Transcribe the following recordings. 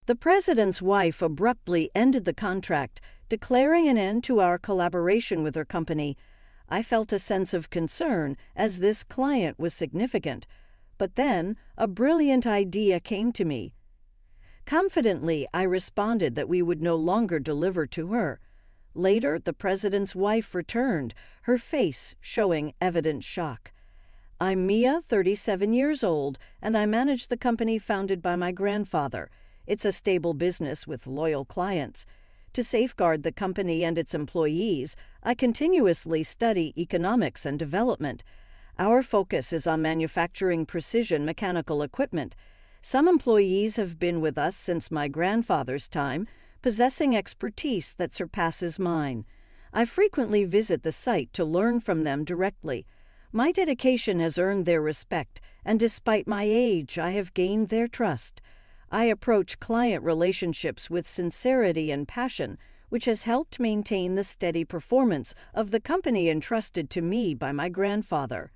The president's wife abruptly ended the contract, declaring an end to our collaboration with her company. I felt a sense of concern, as this client was significant. But then, a brilliant idea came to me. Confidently, I responded that we would no longer deliver to her. Later, the president's wife returned, her face showing evident shock. "I'm Mia, 37 years old, and I manage the company founded by my grandfather. It's a stable business with loyal clients. To safeguard the company and its employees, I continuously study economics and development. Our focus is on manufacturing precision mechanical equipment. Some employees have been with us since my grandfather's time, possessing expertise that surpasses mine. I frequently visit the site to learn from them directly. My dedication has earned their respect, and despite my age, I have gained their trust. I approach client relationships with sincerity and passion, which has helped maintain the steady performance of the company entrusted to me by my grandfather.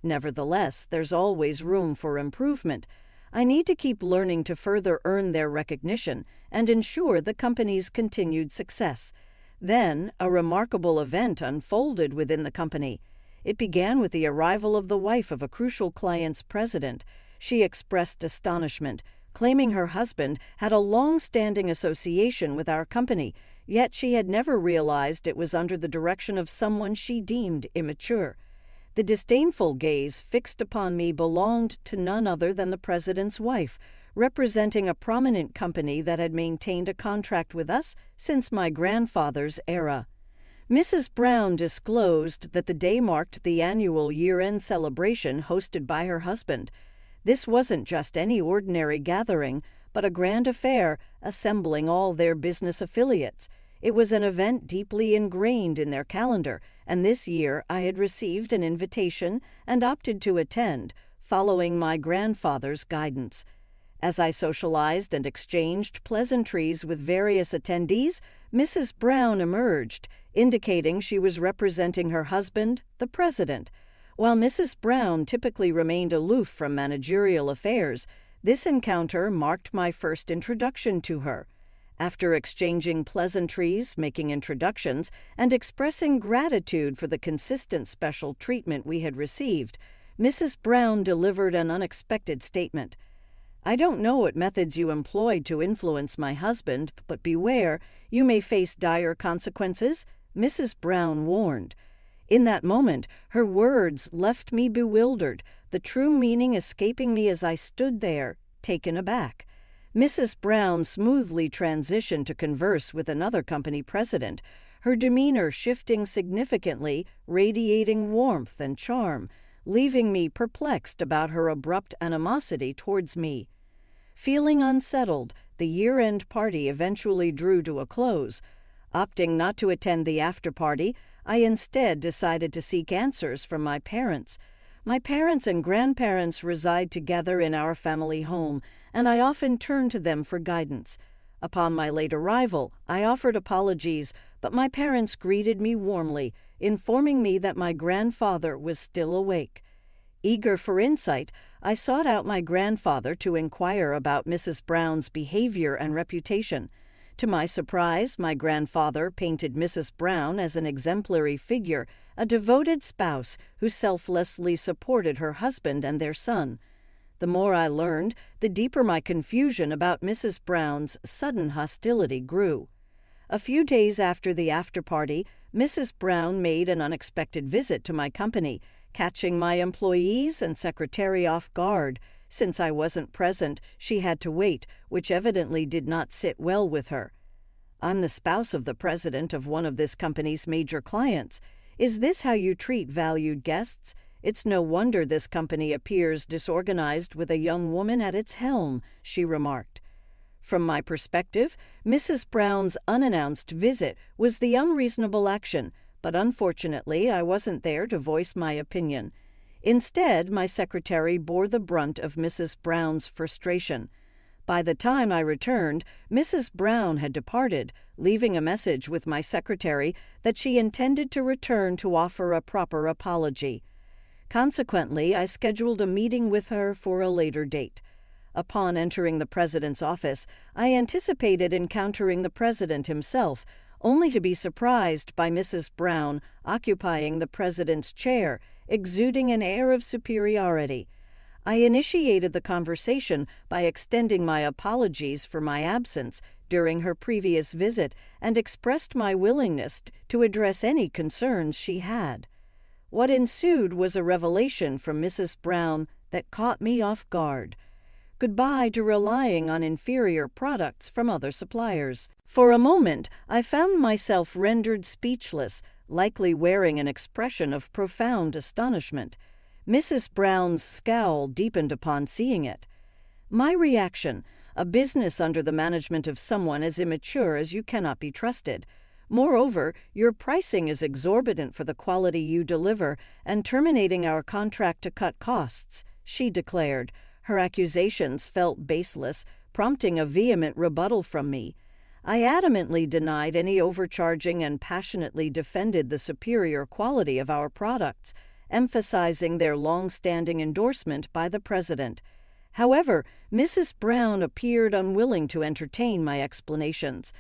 Nevertheless, there's always room for improvement. I need to keep learning to further earn their recognition and ensure the company's continued success." Then, a remarkable event unfolded within the company. It began with the arrival of the wife of a crucial client's president. She expressed astonishment, claiming her husband had a long-standing association with our company, yet she had never realized it was under the direction of someone she deemed immature. The disdainful gaze fixed upon me belonged to none other than the president's wife, representing a prominent company that had maintained a contract with us since my grandfather's era. Mrs. Brown disclosed that the day marked the annual year-end celebration hosted by her husband. This wasn't just any ordinary gathering, but a grand affair assembling all their business affiliates. It was an event deeply ingrained in their calendar, and this year I had received an invitation and opted to attend, following my grandfather's guidance. As I socialized and exchanged pleasantries with various attendees, Mrs. Brown emerged, indicating she was representing her husband, the president. While Mrs. Brown typically remained aloof from managerial affairs, this encounter marked my first introduction to her. After exchanging pleasantries, making introductions, and expressing gratitude for the consistent special treatment we had received, Mrs. Brown delivered an unexpected statement. "I don't know what methods you employed to influence my husband, but beware, you may face dire consequences," Mrs. Brown warned. In that moment, her words left me bewildered, the true meaning escaping me as I stood there, taken aback. Mrs. Brown smoothly transitioned to converse with another company president, her demeanor shifting significantly, radiating warmth and charm, leaving me perplexed about her abrupt animosity towards me. Feeling unsettled, the year-end party eventually drew to a close. Opting not to attend the after-party, I instead decided to seek answers from my parents. My parents and grandparents reside together in our family home, and I often turn to them for guidance. Upon my late arrival, I offered apologies, but my parents greeted me warmly, informing me that my grandfather was still awake. Eager for insight, I sought out my grandfather to inquire about Mrs. Brown's behavior and reputation. To my surprise, my grandfather painted Mrs. Brown as an exemplary figure, a devoted spouse who selflessly supported her husband and their son. The more I learned, the deeper my confusion about Mrs. Brown's sudden hostility grew. A few days after the after-party, Mrs. Brown made an unexpected visit to my company, catching my employees and secretary off guard. Since I wasn't present, she had to wait, which evidently did not sit well with her. "I'm the spouse of the president of one of this company's major clients. Is this how you treat valued guests? It's no wonder this company appears disorganized with a young woman at its helm," she remarked. From my perspective, Mrs. Brown's unannounced visit was the unreasonable action, but unfortunately I wasn't there to voice my opinion. Instead, my secretary bore the brunt of Mrs. Brown's frustration. By the time I returned, Mrs. Brown had departed, leaving a message with my secretary that she intended to return to offer a proper apology. Consequently, I scheduled a meeting with her for a later date. Upon entering the president's office, I anticipated encountering the president himself, only to be surprised by Mrs. Brown occupying the president's chair, exuding an air of superiority. I initiated the conversation by extending my apologies for my absence during her previous visit and expressed my willingness to address any concerns she had. What ensued was a revelation from Mrs. Brown that caught me off guard. Goodbye to relying on inferior products from other suppliers. For a moment, I found myself rendered speechless, likely wearing an expression of profound astonishment. Mrs. Brown's scowl deepened upon seeing it. My reaction: a business under the management of someone as immature as you cannot be trusted. Moreover, your pricing is exorbitant for the quality you deliver, and terminating our contract to cut costs, she declared. Her accusations felt baseless, prompting a vehement rebuttal from me. I adamantly denied any overcharging and passionately defended the superior quality of our products, emphasizing their long-standing endorsement by the president. However, Mrs. Brown appeared unwilling to entertain my explanations.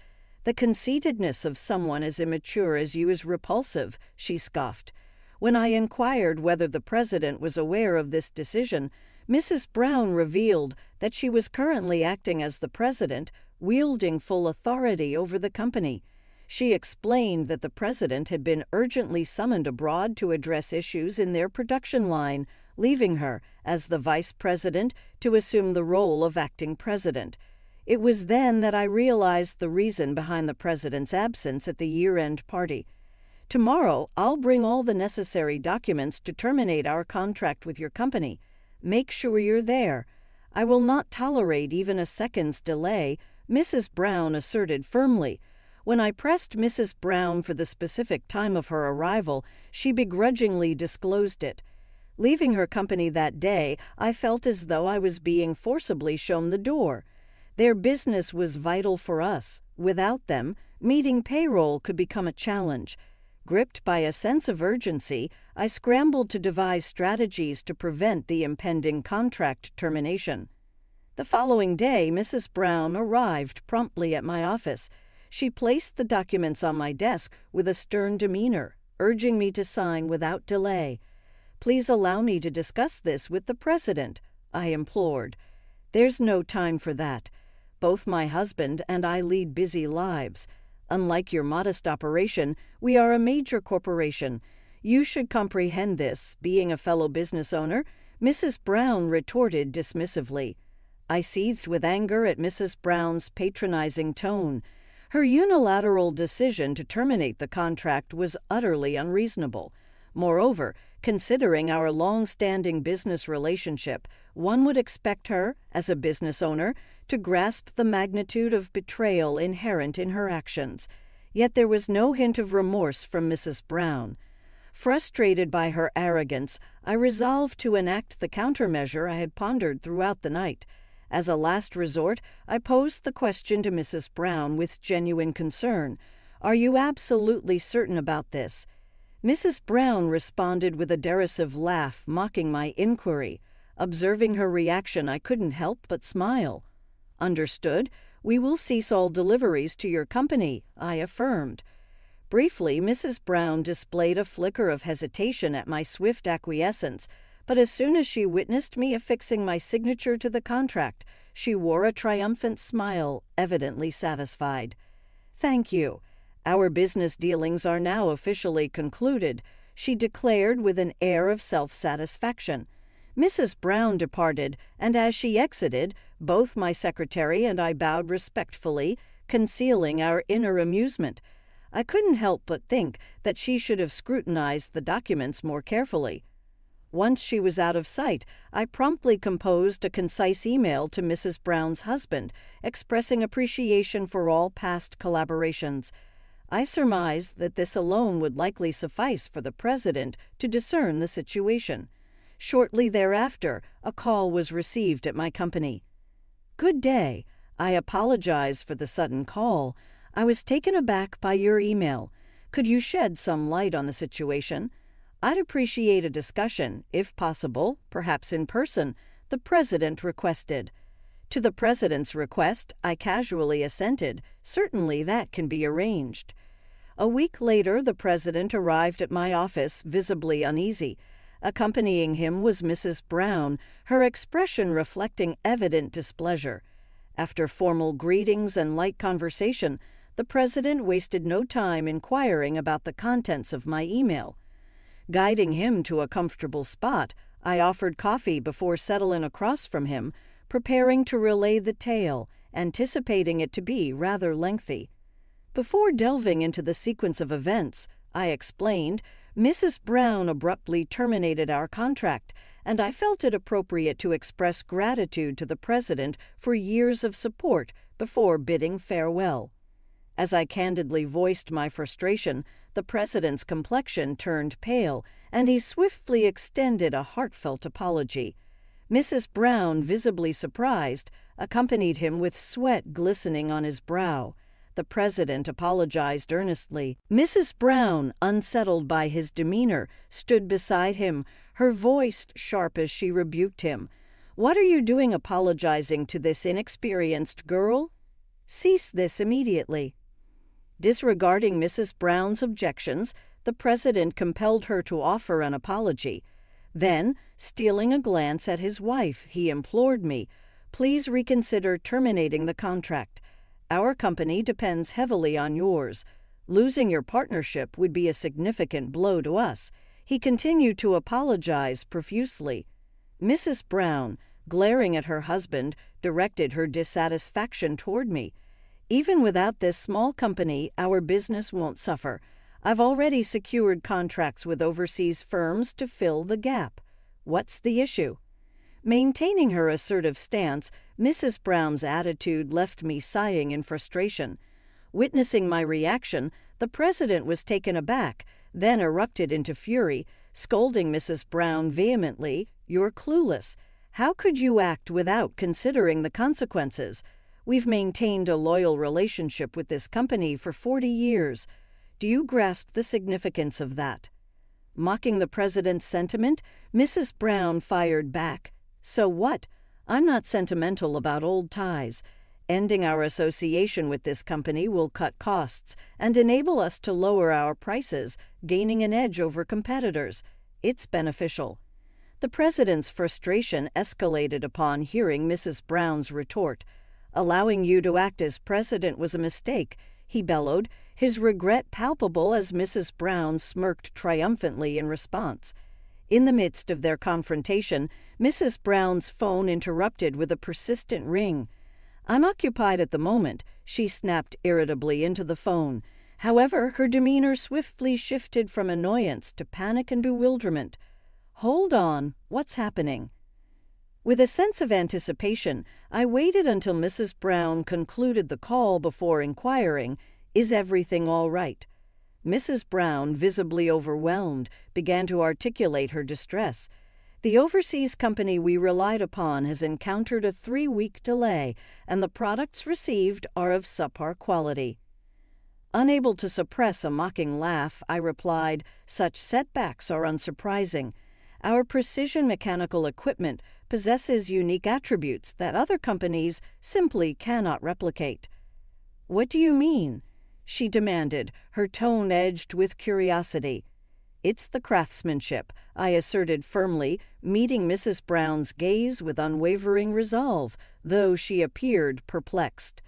The conceitedness of someone as immature as you is repulsive, she scoffed. When I inquired whether the president was aware of this decision, Mrs. Brown revealed that she was currently acting as the president, wielding full authority over the company. She explained that the president had been urgently summoned abroad to address issues in their production line, leaving her, as the vice president, to assume the role of acting president. It was then that I realized the reason behind the president's absence at the year-end party. Tomorrow, I'll bring all the necessary documents to terminate our contract with your company. Make sure you're there. I will not tolerate even a second's delay, Mrs. Brown asserted firmly. When I pressed Mrs. Brown for the specific time of her arrival, she begrudgingly disclosed it. Leaving her company that day, I felt as though I was being forcibly shown the door. Their business was vital for us. Without them, meeting payroll could become a challenge. Gripped by a sense of urgency, I scrambled to devise strategies to prevent the impending contract termination. The following day, Mrs. Brown arrived promptly at my office. She placed the documents on my desk with a stern demeanor, urging me to sign without delay. "Please allow me to discuss this with the president," I implored. "There's no time for that. Both my husband and I lead busy lives. Unlike your modest operation, we are a major corporation. You should comprehend this, being a fellow business owner," Mrs. Brown retorted dismissively. I seethed with anger at Mrs. Brown's patronizing tone. Her unilateral decision to terminate the contract was utterly unreasonable. Moreover, considering our long-standing business relationship, one would expect her, as a business owner, to grasp the magnitude of betrayal inherent in her actions. Yet there was no hint of remorse from Mrs. Brown. Frustrated by her arrogance, I resolved to enact the countermeasure I had pondered throughout the night. As a last resort, I posed the question to Mrs. Brown with genuine concern: "Are you absolutely certain about this?" Mrs. Brown responded with a derisive laugh, mocking my inquiry. Observing her reaction, I couldn't help but smile. "Understood. We will cease all deliveries to your company," I affirmed. Briefly, Mrs. Brown displayed a flicker of hesitation at my swift acquiescence, but as soon as she witnessed me affixing my signature to the contract, she wore a triumphant smile, evidently satisfied. "Thank you. Our business dealings are now officially concluded," she declared with an air of self-satisfaction. Mrs. Brown departed, and as she exited, both my secretary and I bowed respectfully, concealing our inner amusement. I couldn't help but think that she should have scrutinized the documents more carefully. Once she was out of sight, I promptly composed a concise email to Mrs. Brown's husband, expressing appreciation for all past collaborations. I surmised that this alone would likely suffice for the president to discern the situation. Shortly thereafter, a call was received at my company. "Good day. I apologize for the sudden call. I was taken aback by your email. Could you shed some light on the situation? I'd appreciate a discussion, if possible, perhaps in person," the president requested. To the president's request, I casually assented. Certainly that can be arranged. A week later, the president arrived at my office, visibly uneasy. Accompanying him was Mrs. Brown, her expression reflecting evident displeasure. After formal greetings and light conversation, the president wasted no time inquiring about the contents of my email. Guiding him to a comfortable spot, I offered coffee before settling across from him, preparing to relay the tale, anticipating it to be rather lengthy. Before delving into the sequence of events, I explained, Mrs. Brown abruptly terminated our contract, and I felt it appropriate to express gratitude to the president for years of support before bidding farewell. As I candidly voiced my frustration, the president's complexion turned pale, and he swiftly extended a heartfelt apology. Mrs. Brown, visibly surprised, accompanied him with sweat glistening on his brow. The president apologized earnestly. Mrs. Brown, unsettled by his demeanor, stood beside him, her voice sharp as she rebuked him. "What are you doing apologizing to this inexperienced girl? Cease this immediately." Disregarding Mrs. Brown's objections, the president compelled her to offer an apology. Then, stealing a glance at his wife, he implored me, "Please reconsider terminating the contract. Our company depends heavily on yours. Losing your partnership would be a significant blow to us." He continued to apologize profusely. Mrs. Brown, glaring at her husband, directed her dissatisfaction toward me. "Even without this small company, our business won't suffer. I've already secured contracts with overseas firms to fill the gap. What's the issue?" Maintaining her assertive stance, Mrs. Brown's attitude left me sighing in frustration. Witnessing my reaction, the president was taken aback, then erupted into fury, scolding Mrs. Brown vehemently, "You're clueless. How could you act without considering the consequences? We've maintained a loyal relationship with this company for 40 years. Do you grasp the significance of that?" Mocking the president's sentiment, Mrs. Brown fired back. "So what? I'm not sentimental about old ties. Ending our association with this company will cut costs and enable us to lower our prices, gaining an edge over competitors. It's beneficial." The president's frustration escalated upon hearing Mrs. Brown's retort. "Allowing you to act as president was a mistake," he bellowed, his regret palpable as Mrs. Brown smirked triumphantly in response. In the midst of their confrontation, Mrs. Brown's phone interrupted with a persistent ring. "I'm occupied at the moment," she snapped irritably into the phone. However, her demeanor swiftly shifted from annoyance to panic and bewilderment. "Hold on, what's happening?" With a sense of anticipation, I waited until Mrs. Brown concluded the call before inquiring, "Is everything all right?" Mrs. Brown, visibly overwhelmed, began to articulate her distress. "The overseas company we relied upon has encountered a 3-week delay, and the products received are of subpar quality." Unable to suppress a mocking laugh, I replied, "Such setbacks are unsurprising. Our precision mechanical equipment possesses unique attributes that other companies simply cannot replicate." "What do you mean?" she demanded, her tone edged with curiosity. "It's the craftsmanship," I asserted firmly, meeting Mrs. Brown's gaze with unwavering resolve, though she appeared perplexed.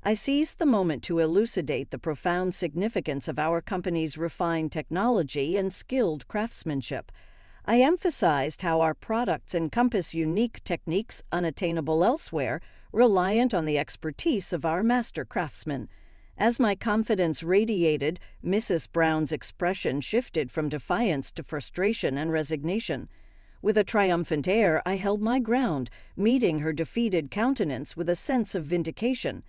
I seized the moment to elucidate the profound significance of our company's refined technology and skilled craftsmanship. I emphasized how our products encompass unique techniques unattainable elsewhere, reliant on the expertise of our master craftsmen. As my confidence radiated, Mrs. Brown's expression shifted from defiance to frustration and resignation. With a triumphant air, I held my ground, meeting her defeated countenance with a sense of vindication.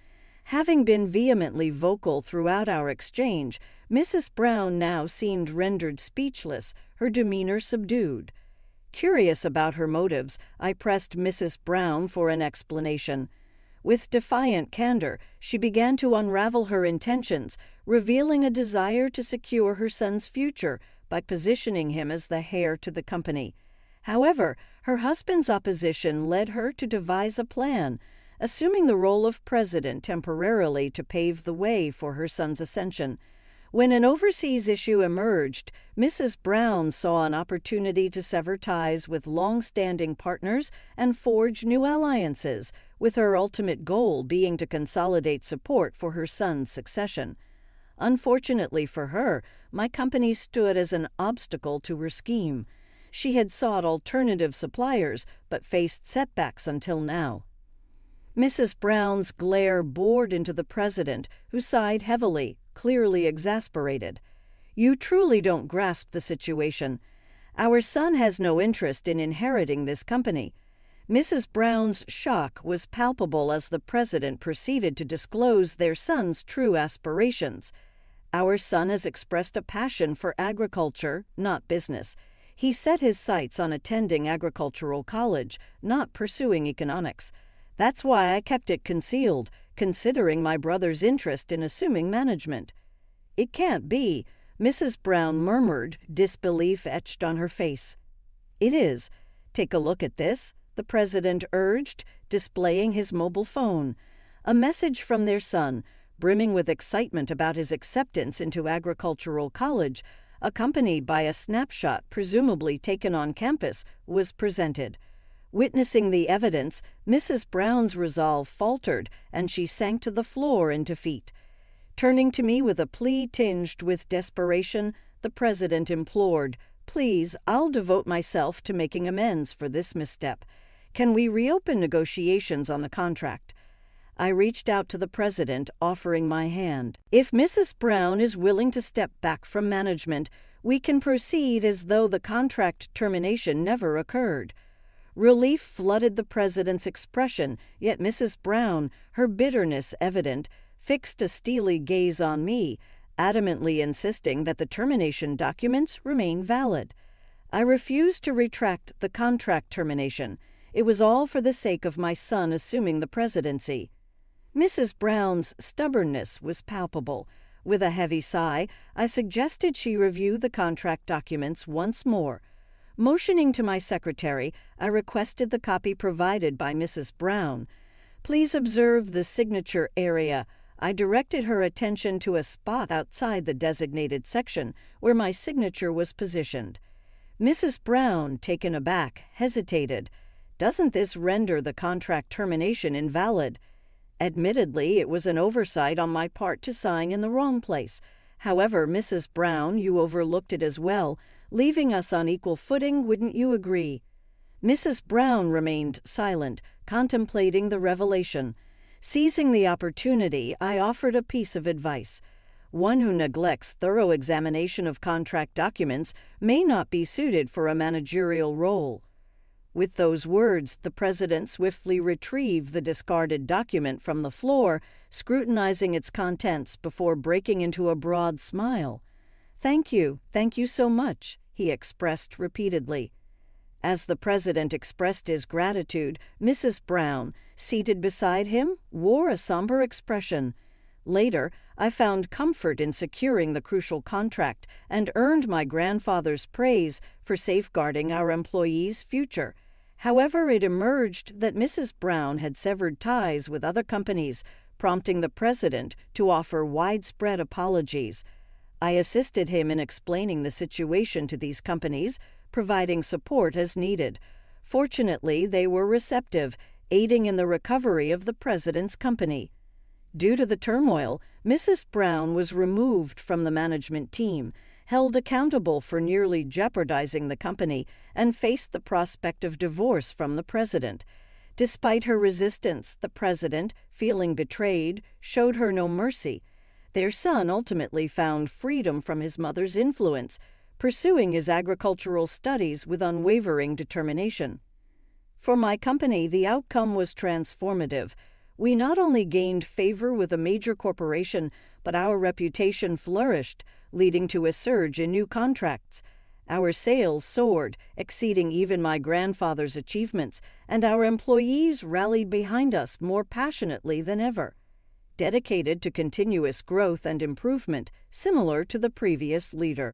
Having been vehemently vocal throughout our exchange, Mrs. Brown now seemed rendered speechless, her demeanor subdued. Curious about her motives, I pressed Mrs. Brown for an explanation. With defiant candor, she began to unravel her intentions, revealing a desire to secure her son's future by positioning him as the heir to the company. However, her husband's opposition led her to devise a plan, assuming the role of president temporarily to pave the way for her son's ascension. When an overseas issue emerged, Mrs. Brown saw an opportunity to sever ties with long-standing partners and forge new alliances, with her ultimate goal being to consolidate support for her son's succession. Unfortunately for her, my company stood as an obstacle to her scheme. She had sought alternative suppliers, but faced setbacks until now. Mrs. Brown's glare bored into the president, who sighed heavily, clearly exasperated. "You truly don't grasp the situation. Our son has no interest in inheriting this company." Mrs. Brown's shock was palpable as the president proceeded to disclose their son's true aspirations. "Our son has expressed a passion for agriculture, not business. He set his sights on attending agricultural college, not pursuing economics. That's why I kept it concealed, considering my brother's interest in assuming management." "It can't be," Mrs. Brown murmured, disbelief etched on her face. "It is. Take a look at this," the president urged, displaying his mobile phone. A message from their son, brimming with excitement about his acceptance into agricultural college, accompanied by a snapshot presumably taken on campus, was presented. Witnessing the evidence, Mrs. Brown's resolve faltered, and she sank to the floor in defeat. Turning to me with a plea tinged with desperation, the president implored, "Please, I'll devote myself to making amends for this misstep. Can we reopen negotiations on the contract?" I reached out to the president, offering my hand. "If Mrs. Brown is willing to step back from management, we can proceed as though the contract termination never occurred." Relief flooded the president's expression, yet Mrs. Brown, her bitterness evident, fixed a steely gaze on me, adamantly insisting that the termination documents remain valid. I refused to retract the contract termination. It was all for the sake of my son assuming the presidency. Mrs. Brown's stubbornness was palpable. With a heavy sigh, I suggested she review the contract documents once more. Motioning to my secretary, I requested the copy provided by Mrs. Brown. "Please observe the signature area." I directed her attention to a spot outside the designated section where my signature was positioned. Mrs. Brown, taken aback, hesitated. "Doesn't this render the contract termination invalid?" Admittedly, it was an oversight on my part to sign in the wrong place. However, Mrs. Brown, you overlooked it as well, leaving us on equal footing, wouldn't you agree? Mrs. Brown remained silent, contemplating the revelation. Seizing the opportunity, I offered a piece of advice. One who neglects thorough examination of contract documents may not be suited for a managerial role. With those words, the president swiftly retrieved the discarded document from the floor, scrutinizing its contents before breaking into a broad smile. Thank you so much," he expressed repeatedly. As the president expressed his gratitude, Mrs. Brown, seated beside him, wore a somber expression. Later, I found comfort in securing the crucial contract and earned my grandfather's praise for safeguarding our employees' future. However, it emerged that Mrs. Brown had severed ties with other companies, prompting the president to offer widespread apologies. I assisted him in explaining the situation to these companies, providing support as needed. Fortunately, they were receptive, aiding in the recovery of the president's company. Due to the turmoil, Mrs. Brown was removed from the management team, held accountable for nearly jeopardizing the company, and faced the prospect of divorce from the president. Despite her resistance, the president, feeling betrayed, showed her no mercy. Their son ultimately found freedom from his mother's influence, pursuing his agricultural studies with unwavering determination. For my company, the outcome was transformative. We not only gained favor with a major corporation, but our reputation flourished, leading to a surge in new contracts. Our sales soared, exceeding even my grandfather's achievements, and our employees rallied behind us more passionately than ever, dedicated to continuous growth and improvement, similar to the previous leader.